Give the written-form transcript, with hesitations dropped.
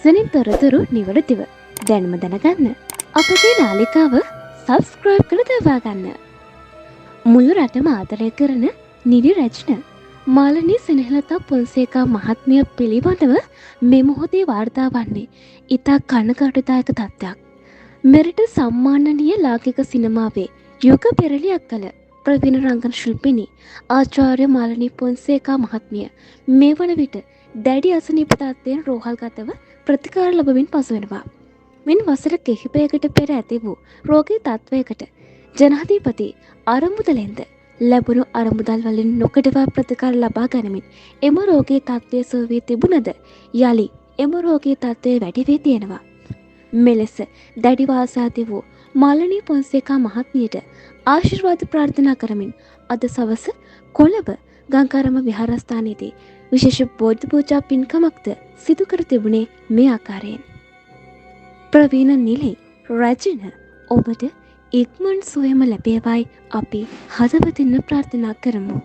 ශාසනින් තොරතුරු නිවැරදිව දැනුම දැනගන්න අපගේ නාලිකාව සබස්ක්‍රයිබ් කළ තබා ගන්න. මුළු රටම ආදරය කරන නිරි රැජ්න මාලනී සෙනෙහලතා පොන්සේකා මහත්මිය පිළිබඳව මේ මොහොතේ වාර්තා වන්නේ ඉතා කනගාටුදායක තත්ත්වයක්. මෙරට සම්මානනීය ලාංකික සිනමාවේ යුග පෙරළියක් කළ ප්‍රවීණ රංගන ශිල්පිනී ආචාර්ය මාලනී පොන්සේකා මහත්මිය මේ වන විට දැඩි අසනීප තත්ත්වයෙන් රෝහල්ගතව ප්‍රතිකාර ලැබමින් පසුවෙනවා. මින් වසර කිහිපයකට පෙර ඇති වූ රෝගී තත්ත්වයකට ජනාධිපති අරමුදලෙන්ද ලැබුණු අරමුදල් වලින් නොකඩවා ප්‍රතිකාර ලබා ගනිමින් එම රෝගී තත්ත්වය සුව වී තිබුණද යලි එම රෝගී තත්ත්වය වැඩි වී තියෙනවා. මෙලෙස දැඩි වාසාති වූ මාලනී පොන්සේකා මහත්මියට ආශිර්වාද ප්‍රාර්ථනා කරමින් අද සවස කොළඹ ගංගාරම විහාරස්ථානයේදී විශේෂ බෝධි පූජා පින්කමක්ද සිදු කර තිබුණේ මේ ආකාරයෙන්. ප්‍රවීණ නිලි රැජින ඔබට ඉක්මන් සුවයම ලැබේවායි අපි හදවතින්ම ප්‍රාර්ථනා කරමු.